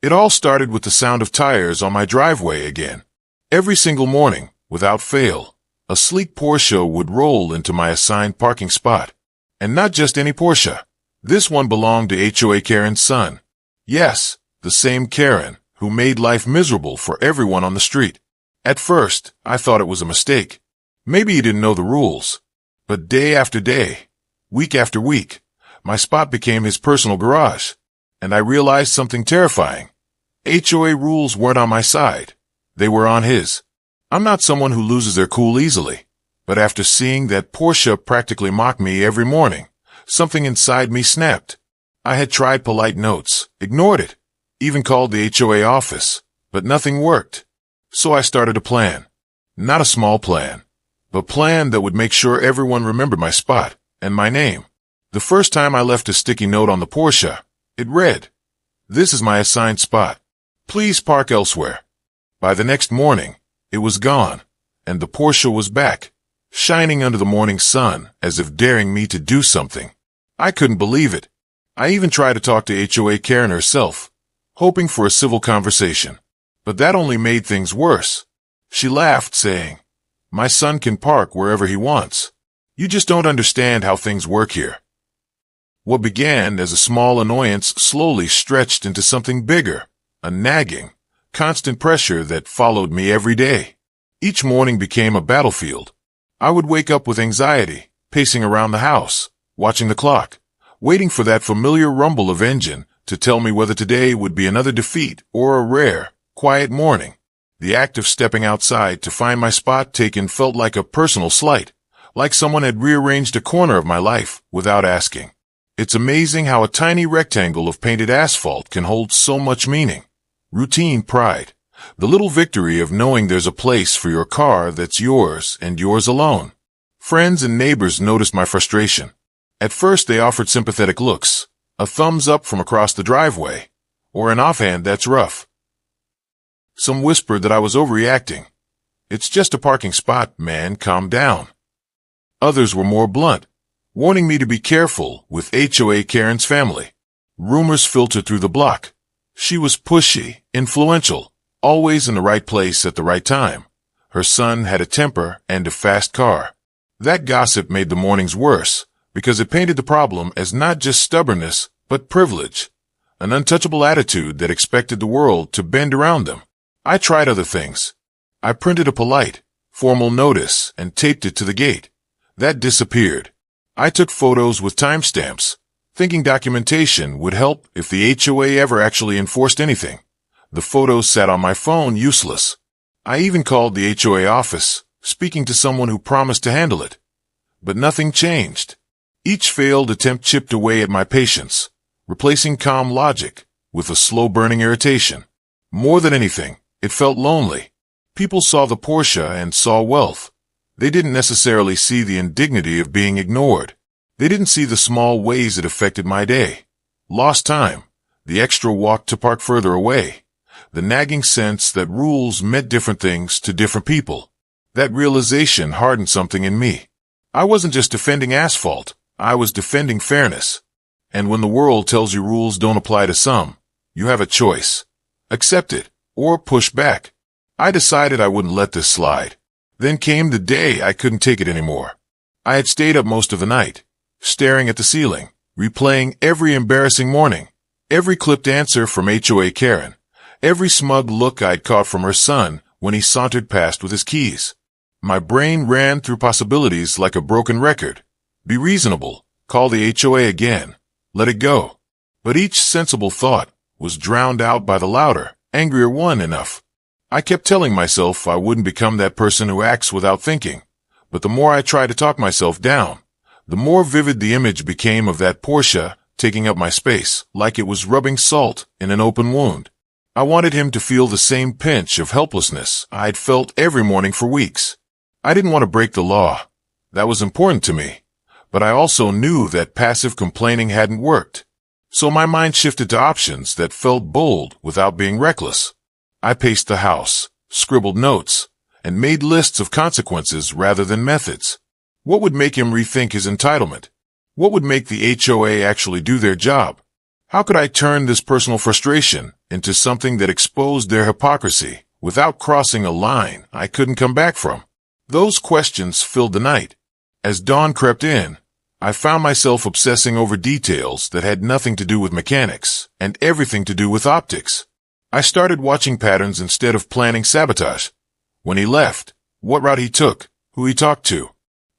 It all started with the sound of tires on my driveway again. Every single morning, without fail, a sleek Porsche would roll into my assigned parking spot. And not just any Porsche. This one belonged to HOA Karen's son. Yes, the same Karen who made life miserable for everyone on the street. At first, I thought it was a mistake. Maybe he didn't know the rules. But day after day, week after week, my spot became his personal garage. And I realized something terrifying. HOA rules weren't on my side. They were on his. I'm not someone who loses their cool easily. But after seeing that Porsche practically mock me every morning, something inside me snapped. I had tried polite notes, ignored it, even called the HOA office, but nothing worked. So I started a plan. Not a small plan, but a plan that would make sure everyone remembered my spot and my name. The first time I left a sticky note on the Porsche, it read, "This is my assigned spot. Please park elsewhere." By the next morning, it was gone, and the Porsche was back, shining under the morning sun as if daring me to do something. I couldn't believe it. I even tried to talk to HOA Karen herself, hoping for a civil conversation. But that only made things worse. She laughed, saying, "My son can park wherever he wants. You just don't understand how things work here." What began as a small annoyance slowly stretched into something bigger, a nagging, constant pressure that followed me every day. Each morning became a battlefield. I would wake up with anxiety, pacing around the house, watching the clock, waiting for that familiar rumble of engine to tell me whether today would be another defeat or a rare, quiet morning. The act of stepping outside to find my spot taken felt like a personal slight, like someone had rearranged a corner of my life without asking. It's amazing how a tiny rectangle of painted asphalt can hold so much meaning. Routine pride. The little victory of knowing there's a place for your car that's yours and yours alone. Friends and neighbors noticed my frustration. At first they offered sympathetic looks, a thumbs up from across the driveway, or an offhand "that's rough." Some whispered that I was overreacting. "It's just a parking spot, man, calm down." Others were more blunt, warning me to be careful with HOA Karen's family. Rumors filtered through the block. She was pushy, influential, always in the right place at the right time. Her son had a temper and a fast car. That gossip made the mornings worse, because it painted the problem as not just stubbornness, but privilege. An untouchable attitude that expected the world to bend around them. I tried other things. I printed a polite, formal notice and taped it to the gate. That disappeared. I took photos with timestamps, thinking documentation would help if the HOA ever actually enforced anything. The photos sat on my phone, useless. I even called the HOA office, speaking to someone who promised to handle it. But nothing changed. Each failed attempt chipped away at my patience, replacing calm logic with a slow-burning irritation. More than anything, it felt lonely. People saw the Porsche and saw wealth. They didn't necessarily see the indignity of being ignored. They didn't see the small ways it affected my day. Lost time, the extra walk to park further away, the nagging sense that rules meant different things to different people. That realization hardened something in me. I wasn't just defending asphalt, I was defending fairness. And when the world tells you rules don't apply to some, you have a choice. Accept it, or push back. I decided I wouldn't let this slide. Then came the day I couldn't take it anymore. I had stayed up most of the night, staring at the ceiling, replaying every embarrassing morning, every clipped answer from HOA Karen, every smug look I'd caught from her son when he sauntered past with his keys. My brain ran through possibilities like a broken record. Be reasonable, call the HOA again, let it go. But each sensible thought was drowned out by the louder, angrier one. Enough. I kept telling myself I wouldn't become that person who acts without thinking. But the more I tried to talk myself down, the more vivid the image became of that Porsche taking up my space, like it was rubbing salt in an open wound. I wanted him to feel the same pinch of helplessness I'd felt every morning for weeks. I didn't want to break the law. That was important to me. But I also knew that passive complaining hadn't worked. So my mind shifted to options that felt bold without being reckless. I paced the house, scribbled notes, and made lists of consequences rather than methods. What would make him rethink his entitlement? What would make the HOA actually do their job? How could I turn this personal frustration into something that exposed their hypocrisy without crossing a line I couldn't come back from? Those questions filled the night. As dawn crept in, I found myself obsessing over details that had nothing to do with mechanics and everything to do with optics. I started watching patterns instead of planning sabotage. When he left, what route he took, who he talked to.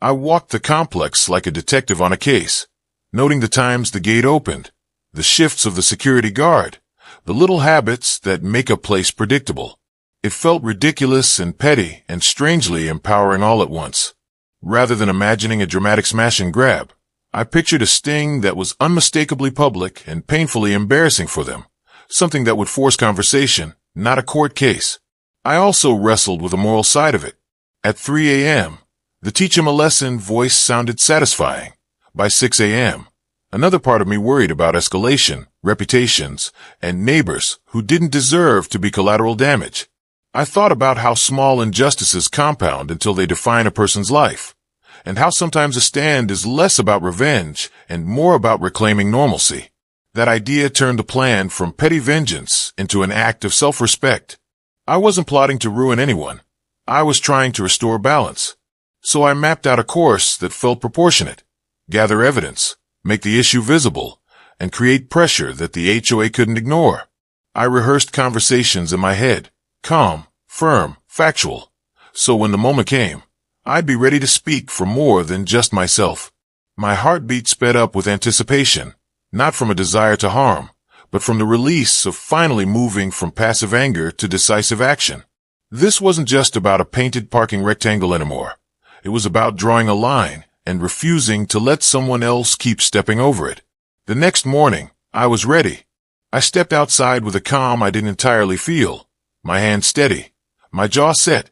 I walked the complex like a detective on a case, noting the times the gate opened, the shifts of the security guard, the little habits that make a place predictable. It felt ridiculous and petty and strangely empowering all at once. Rather than imagining a dramatic smash and grab, I pictured a sting that was unmistakably public and painfully embarrassing for them, something that would force conversation, not a court case. I also wrestled with the moral side of it. At 3 a.m., the teach him a lesson voice sounded satisfying. By 6 a.m., another part of me worried about escalation, reputations, and neighbors who didn't deserve to be collateral damage. I thought about how small injustices compound until they define a person's life, and how sometimes a stand is less about revenge and more about reclaiming normalcy. That idea turned the plan from petty vengeance into an act of self-respect. I wasn't plotting to ruin anyone. I was trying to restore balance. So I mapped out a course that felt proportionate, gather evidence, make the issue visible, and create pressure that the HOA couldn't ignore. I rehearsed conversations in my head, calm, firm, factual, so when the moment came, I'd be ready to speak for more than just myself. My heartbeat sped up with anticipation, not from a desire to harm, but from the release of finally moving from passive anger to decisive action. This wasn't just about a painted parking rectangle anymore. It was about drawing a line and refusing to let someone else keep stepping over it. The next morning, I was ready. I stepped outside with a calm I didn't entirely feel, my hand steady, my jaw set,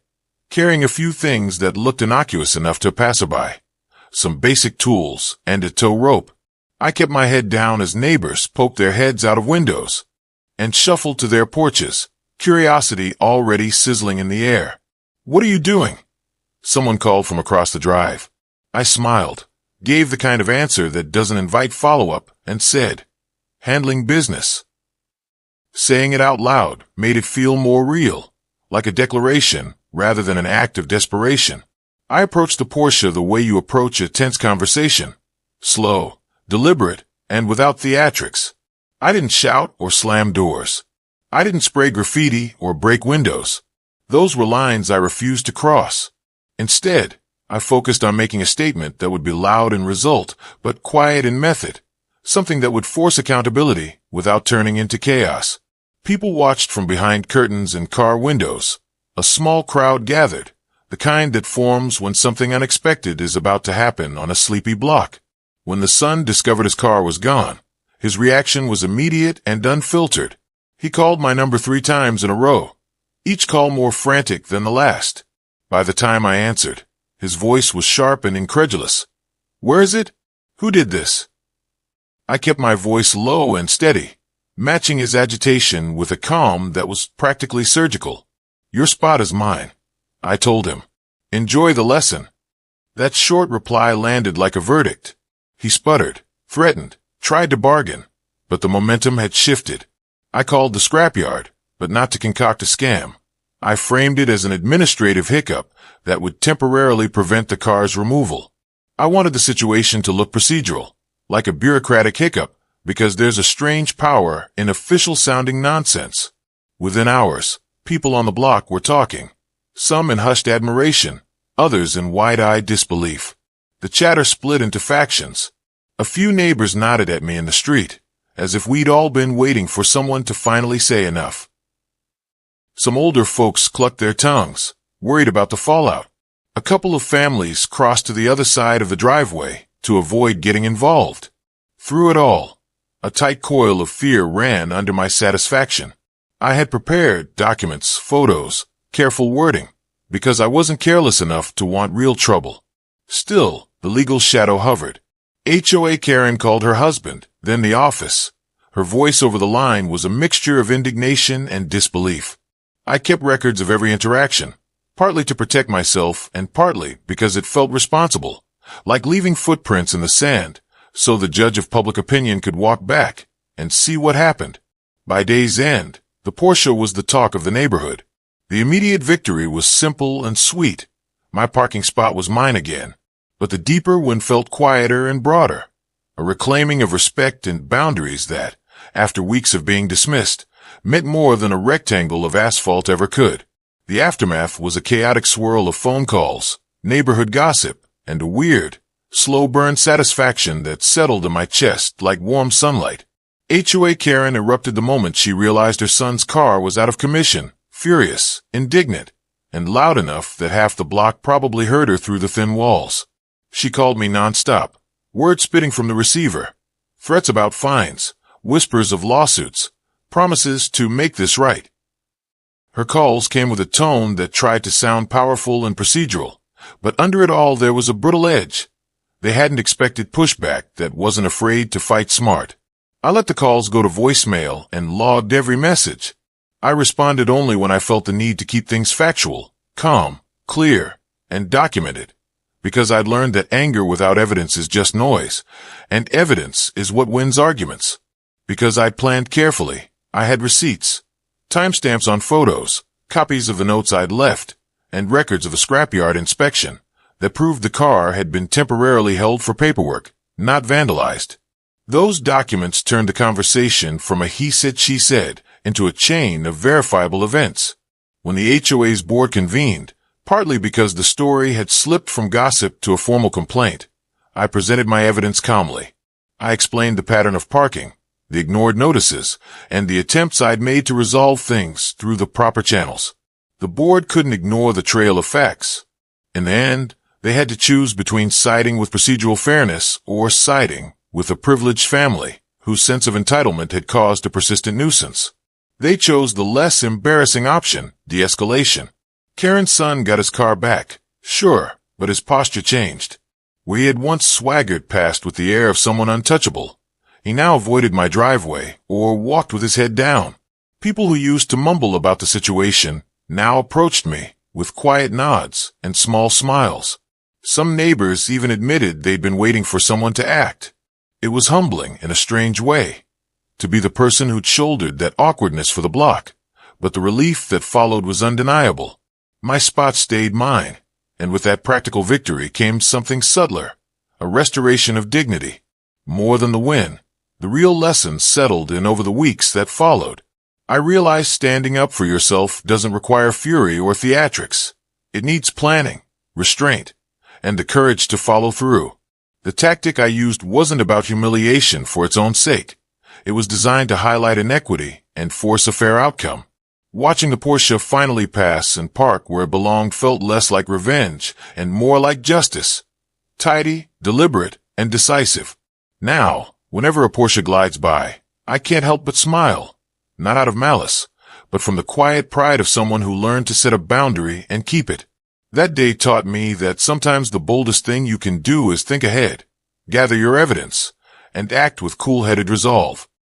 carrying a few things that looked innocuous enough to a passerby. Some basic tools and a tow rope. I kept my head down as neighbors poked their heads out of windows and shuffled to their porches, curiosity already sizzling in the air. "What are you doing?" Someone called from across the drive. I smiled, gave the kind of answer that doesn't invite follow-up, and said, "Handling business." Saying it out loud made it feel more real, like a declaration rather than an act of desperation. I approached the Porsche the way you approach a tense conversation. Slow, deliberate, and without theatrics. I didn't shout or slam doors. I didn't spray graffiti or break windows. Those were lines I refused to cross. Instead, I focused on making a statement that would be loud in result, but quiet in method. Something that would force accountability without turning into chaos. People watched from behind curtains and car windows. A small crowd gathered, the kind that forms when something unexpected is about to happen on a sleepy block. When the son discovered his car was gone, his reaction was immediate and unfiltered. He called my number 3 times in a row, each call more frantic than the last. By the time I answered, his voice was sharp and incredulous. "Where is it? Who did this?" I kept my voice low and steady, matching his agitation with a calm that was practically surgical. "Your spot is mine," I told him. "Enjoy the lesson." That short reply landed like a verdict. He sputtered, threatened, tried to bargain, but the momentum had shifted. I called the scrapyard, but not to concoct a scam. I framed it as an administrative hiccup that would temporarily prevent the car's removal. I wanted the situation to look procedural, like a bureaucratic hiccup, because there's a strange power in official-sounding nonsense. Within hours, people on the block were talking, some in hushed admiration, others in wide-eyed disbelief. The chatter split into factions. A few neighbors nodded at me in the street, as if we'd all been waiting for someone to finally say enough. Some older folks clucked their tongues, worried about the fallout. A couple of families crossed to the other side of the driveway to avoid getting involved. Through it all, a tight coil of fear ran under my satisfaction. I had prepared documents, photos, careful wording, because I wasn't careless enough to want real trouble. Still, the legal shadow hovered. HOA Karen called her husband, then the office. Her voice over the line was a mixture of indignation and disbelief. I kept records of every interaction, partly to protect myself and partly because it felt responsible, like leaving footprints in the sand, so the judge of public opinion could walk back, and see what happened. By day's end, the Porsche was the talk of the neighborhood. The immediate victory was simple and sweet. My parking spot was mine again. But the deeper one felt quieter and broader. A reclaiming of respect and boundaries that, after weeks of being dismissed, meant more than a rectangle of asphalt ever could. The aftermath was a chaotic swirl of phone calls, neighborhood gossip, and a weird, slow-burn satisfaction that settled in my chest like warm sunlight. HOA Karen erupted the moment she realized her son's car was out of commission, furious, indignant, and loud enough that half the block probably heard her through the thin walls. She called me nonstop, words spitting from the receiver, threats about fines, whispers of lawsuits, promises to make this right. Her calls came with a tone that tried to sound powerful and procedural, but under it all there was a brittle edge. They hadn't expected pushback that wasn't afraid to fight smart. I let the calls go to voicemail and logged every message. I responded only when I felt the need to keep things factual, calm, clear, and documented. Because I'd learned that anger without evidence is just noise, and evidence is what wins arguments. Because I'd planned carefully, I had receipts, timestamps on photos, copies of the notes I'd left, and records of a scrapyard inspection that proved the car had been temporarily held for paperwork, not vandalized. Those documents turned the conversation from a he said, she said into a chain of verifiable events. When the HOA's board convened, partly because the story had slipped from gossip to a formal complaint, I presented my evidence calmly. I explained the pattern of parking, the ignored notices, and the attempts I'd made to resolve things through the proper channels. The board couldn't ignore the trail of facts. In the end, they had to choose between siding with procedural fairness or siding with a privileged family whose sense of entitlement had caused a persistent nuisance. They chose the less embarrassing option, de-escalation. Karen's son got his car back, sure, but his posture changed. Where he had once swaggered past with the air of someone untouchable, he now avoided my driveway or walked with his head down. People who used to mumble about the situation now approached me with quiet nods and small smiles. Some neighbors even admitted they'd been waiting for someone to act. It was humbling in a strange way, to be the person who'd shouldered that awkwardness for the block, but the relief that followed was undeniable. My spot stayed mine, and with that practical victory came something subtler, a restoration of dignity. More than the win, the real lesson settled in over the weeks that followed. I realized standing up for yourself doesn't require fury or theatrics. It needs planning, restraint, and the courage to follow through. The tactic I used wasn't about humiliation for its own sake. It was designed to highlight inequity and force a fair outcome. Watching the Porsche finally pass and park where it belonged felt less like revenge and more like justice. Tidy, deliberate, and decisive. Now, whenever a Porsche glides by, I can't help but smile. Not out of malice, but from the quiet pride of someone who learned to set a boundary and keep it. That day taught me that sometimes the boldest thing you can do is think ahead, gather your evidence, and act with cool-headed resolve.